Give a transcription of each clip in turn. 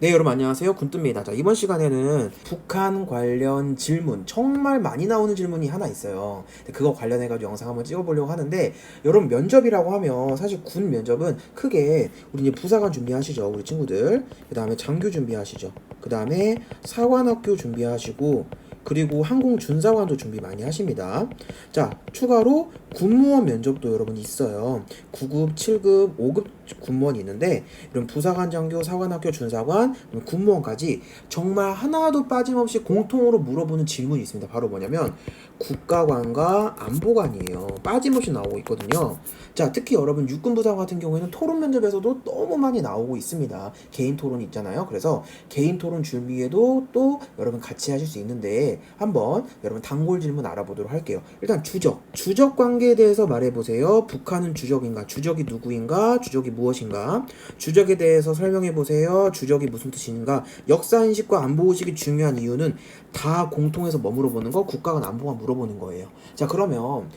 네, 여러분 안녕하세요. 군뚜입니다. 자, 이번 시간에는 북한 관련 질문, 정말 많이 나오는 질문이 하나 있어요. 근데 그거 관련해가지고 영상 한번 찍어보려고 하는데, 여러분 면접이라고 하면 사실 군 면접은 크게 우리 이제 부사관 준비하시죠, 우리 친구들. 그 다음에 장교 준비하시죠. 그 다음에 사관학교 준비하시고, 그리고 항공 준사관도 준비 많이 하십니다. 자, 추가로 군무원 면접도 여러분 있어요. 9급, 7급, 5급 군무원이 있는데 이런 부사관, 장교, 사관학교, 준사관, 군무원까지 정말 하나도 빠짐없이 공통으로 물어보는 질문이 있습니다. 바로 뭐냐면 국가관과 안보관이에요. 빠짐없이 나오고 있거든요. 자, 특히 여러분 육군부사관 같은 경우에는 토론 면접에서도 너무 많이 나오고 있습니다. 개인 토론이 있잖아요. 그래서 개인 토론 준비에도 또 여러분 같이 하실 수 있는데 한번 여러분 단골 질문 알아보도록 할게요. 일단 주적 관계에 대해서 말해보세요. 북한은 주적인가? 주적이 누구인가? 주적이 무엇인가? 주적에 대해서 설명해보세요. 주적이 무슨 뜻인가? 역사인식과 안보의식이 중요한 이유는 다 공통해서 뭐 물어보는 거? 국가관 안보관 물어보는 거예요. 자, 그러면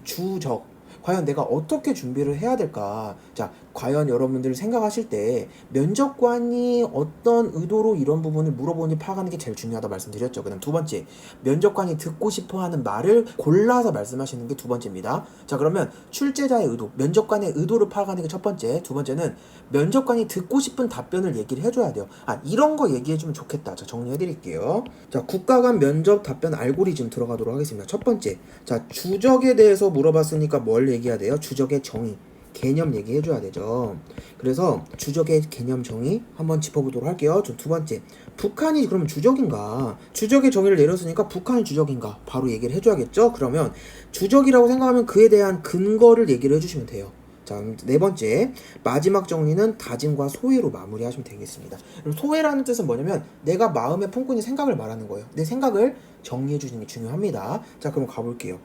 주적 과연 내가 어떻게 준비를 해야 될까? 자, 과연 여러분들 생각하실 때 면접관이 어떤 의도로 이런 부분을 물어보는지 파악하는 게 제일 중요하다 말씀드렸죠. 그다음 두 번째, 면접관이 듣고 싶어 하는 말을 골라서 말씀하시는 게 두 번째입니다. 자, 그러면 출제자의 의도, 면접관의 의도를 파악하는 게 첫 번째, 두 번째는 면접관이 듣고 싶은 답변을 얘기를 해줘야 돼요. 아, 이런 거 얘기해주면 좋겠다. 자, 정리해드릴게요. 자, 국가관 면접 답변 알고리즘 들어가도록 하겠습니다. 첫 번째, 자, 주적에 대해서 물어봤으니까 뭘 얘기해야 돼요? 주적의 정의. 개념 얘기해줘야 되죠. 그래서 주적의 개념 정의 한번 짚어보도록 할게요. 두 번째, 북한이 그러면 주적인가? 주적의 정의를 내렸으니까 북한이 주적인가? 바로 얘기를 해줘야겠죠. 그러면 주적이라고 생각하면 그에 대한 근거를 얘기를 해주시면 돼요. 자, 네 번째, 마지막 정리는 다짐과 소회로 마무리하시면 되겠습니다. 그럼 소회라는 뜻은 뭐냐면 내가 마음에 품고 있는 생각을 말하는 거예요. 내 생각을 정리해 주시는 게 중요합니다. 자, 그럼 가볼게요.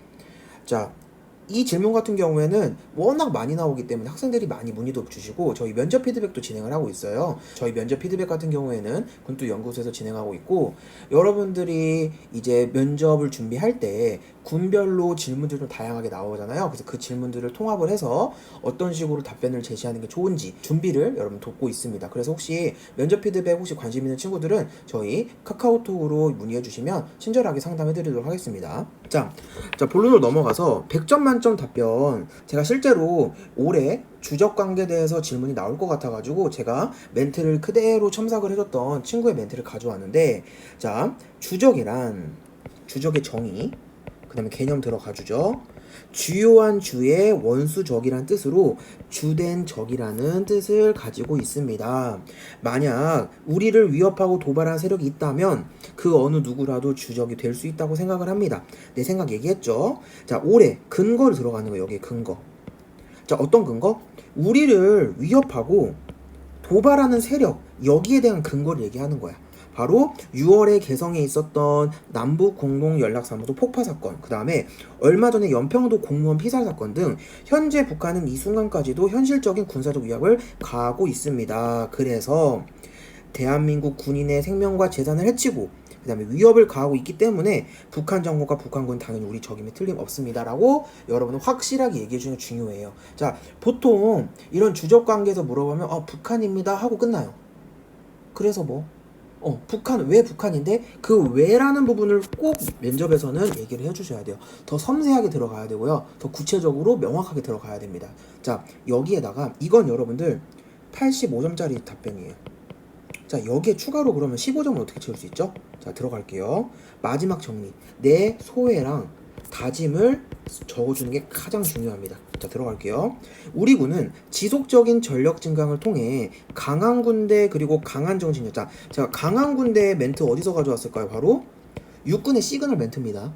자, 이 질문 같은 경우에는 워낙 많이 나오기 때문에 학생들이 많이 문의도 주시고 저희 면접 피드백도 진행을 하고 있어요. 저희 면접 피드백 같은 경우에는 군도 연구소에서 진행하고 있고, 여러분들이 이제 면접을 준비할 때 군별로 질문들이 좀 다양하게 나오잖아요. 그래서 그 질문들을 통합을 해서 어떤 식으로 답변을 제시하는 게 좋은지 준비를 여러분 돕고 있습니다. 그래서 혹시 면접 피드백 혹시 관심 있는 친구들은 저희 카카오톡으로 문의해 주시면 친절하게 상담해 드리도록 하겠습니다. 자, 본론으로 넘어가서 100점 만점 답변, 제가 실제로 올해 주적 관계에 대해서 질문이 나올 것 같아가지고 제가 멘트를 그대로 첨삭을 해줬던 친구의 멘트를 가져왔는데, 자, 주적의 정의, 그 다음에 개념 들어가주죠. 주요한 주의 원수적이란 뜻으로 주된 적이라는 뜻을 가지고 있습니다. 만약 우리를 위협하고 도발하는 세력이 있다면 그 어느 누구라도 주적이 될 수 있다고 생각을 합니다. 내 생각 얘기했죠? 자, 올해 근거를 들어가는 거예요. 여기에 근거. 자, 어떤 근거? 우리를 위협하고 도발하는 세력, 여기에 대한 근거를 얘기하는 거야. 바로 6월에 개성에 있었던 남북 공동연락사무소 폭파 사건, 그 다음에 얼마 전에 연평도 공무원 피살 사건 등 현재 북한은 이 순간까지도 현실적인 군사적 위협을 가하고 있습니다. 그래서 대한민국 군인의 생명과 재산을 해치고 그 다음에 위협을 가하고 있기 때문에 북한 정부가 북한군 당연히 우리 적임이 틀림없습니다 라고 여러분은 확실하게 얘기해 주는 게 중요해요. 자, 보통 이런 주적 관계에서 물어보면 북한입니다 하고 끝나요. 그래서 뭐 북한, 왜 북한인데 그 왜라는 부분을 꼭 면접에서는 얘기를 해주셔야 돼요. 더 섬세하게 들어가야 되고요. 더 구체적으로 명확하게 들어가야 됩니다. 자, 여기에다가 이건 여러분들 85점짜리 답변이에요. 자, 여기에 추가로 그러면 15점을 어떻게 채울 수 있죠? 자, 들어갈게요. 마지막 정리. 내 소회랑 다짐을 적어주는 게 가장 중요합니다. 자, 들어갈게요. 우리 군은 지속적인 전력 증강을 통해 강한 군대 그리고 강한 정신력. 제가 강한 군대의 멘트 어디서 가져왔을까요? 바로 육군의 시그널 멘트입니다.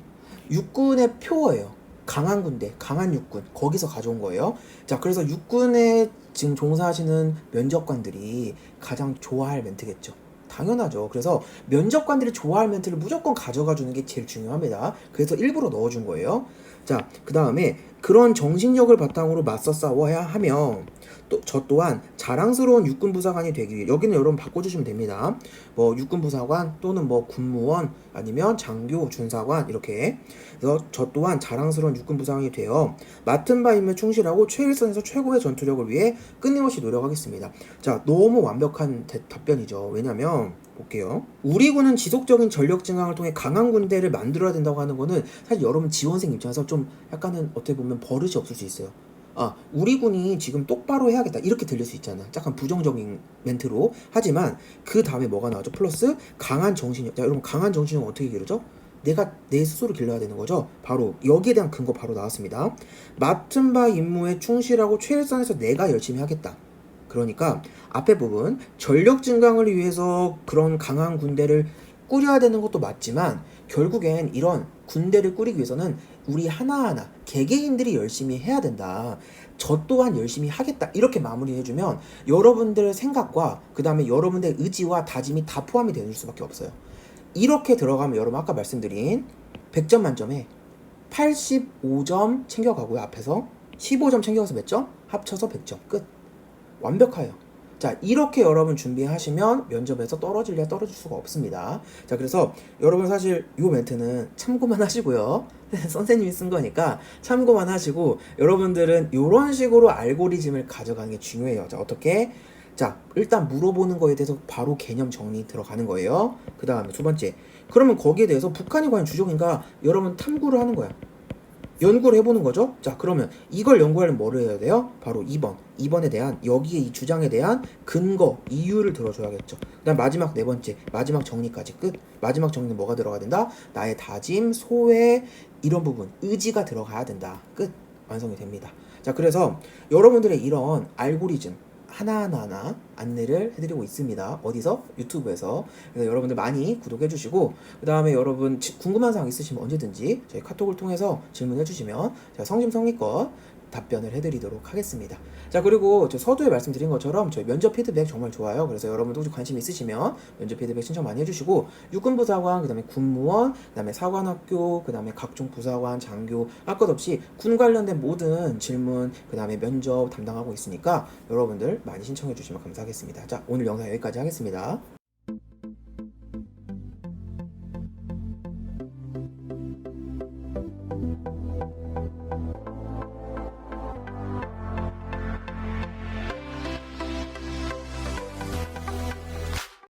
육군의 표어예요. 강한 군대, 강한 육군, 거기서 가져온 거예요. 자, 그래서 육군에 지금 종사하시는 면접관들이 가장 좋아할 멘트겠죠. 당연하죠. 그래서 면접관들이 좋아할 멘트를 무조건 가져가 주는 게 제일 중요합니다. 그래서 일부러 넣어준 거예요. 자, 그 다음에 그런 정신력을 바탕으로 맞서 싸워야 하며 또 저 또한 자랑스러운 육군 부사관이 되기 위해 여기는 여러분 바꿔주시면 됩니다. 뭐 육군 부사관 또는 뭐 군무원 아니면 장교, 준사관 이렇게. 그래서 저 또한 자랑스러운 육군 부사관이 되어 맡은 바 임무에 충실하고 최일선에서 최고의 전투력을 위해 끊임없이 노력하겠습니다. 자, 너무 완벽한 답변이죠. 왜냐면 볼게요. 우리 군은 지속적인 전력 증강을 통해 강한 군대를 만들어야 된다고 하는 거는 사실 여러분 지원생 입장에서 좀 약간은 어떻게 보면 버릇이 없을 수 있어요. 아, 우리 군이 지금 똑바로 해야겠다 이렇게 들릴 수 있잖아. 약간 부정적인 멘트로. 하지만 그 다음에 뭐가 나오죠? 플러스 강한 정신력. 자, 여러분 강한 정신력은 어떻게 기르죠? 내가 내 스스로 길러야 되는 거죠. 바로 여기에 대한 근거 바로 나왔습니다. 맡은 바 임무에 충실하고 최일선에서 내가 열심히 하겠다. 그러니까 앞에 부분 전력 증강을 위해서 그런 강한 군대를 꾸려야 되는 것도 맞지만 결국엔 이런 군대를 꾸리기 위해서는 우리 하나하나 개개인들이 열심히 해야 된다. 저 또한 열심히 하겠다. 이렇게 마무리해주면 여러분들의 생각과 그 다음에 여러분들의 의지와 다짐이 다 포함이 되는 수밖에 없어요. 이렇게 들어가면 여러분 아까 말씀드린 100점 만점에 85점 챙겨가고요. 앞에서 15점 챙겨가서 몇 점? 합쳐서 100점 끝. 완벽해요. 자, 이렇게 여러분 준비하시면 면접에서 떨어질 수가 없습니다. 자, 그래서 여러분 사실 이 멘트는 참고만 하시고요. 선생님이 쓴 거니까 참고만 하시고 여러분들은 이런 식으로 알고리즘을 가져가는 게 중요해요. 자, 어떻게? 자, 일단 물어보는 거에 대해서 바로 개념 정리 들어가는 거예요. 그 다음에 두 번째, 그러면 거기에 대해서 북한이 과연 주적인가 여러분 탐구를 하는 거야. 연구를 해보는 거죠. 자, 그러면 이걸 연구하려면 뭐를 해야 돼요? 바로 2번에 대한 여기에 이 주장에 대한 근거, 이유를 들어줘야겠죠. 그 다음 마지막 네 번째, 마지막 정리까지 끝. 마지막 정리는 뭐가 들어가야 된다? 나의 다짐, 소회 이런 부분, 의지가 들어가야 된다. 끝. 완성이 됩니다. 자, 그래서 여러분들의 이런 알고리즘 하나하나 안내를 해드리고 있습니다. 어디서? 유튜브에서. 그래서 여러분들 많이 구독해주시고 그 다음에 여러분 궁금한 사항 있으시면 언제든지 저희 카톡을 통해서 질문해주시면 제가 성심성의껏 답변을 해드리도록 하겠습니다. 자, 그리고 저 서두에 말씀드린 것처럼 저희 면접 피드백 정말 좋아요. 그래서 여러분도 혹시 관심 있으시면 면접 피드백 신청 많이 해주시고 육군부사관, 그 다음에 군무원, 그 다음에 사관학교, 그 다음에 각종 부사관, 장교 할 것 없이 군 관련된 모든 질문, 그 다음에 면접 담당하고 있으니까 여러분들 많이 신청해 주시면 감사하겠습니다. 자, 오늘 영상 여기까지 하겠습니다.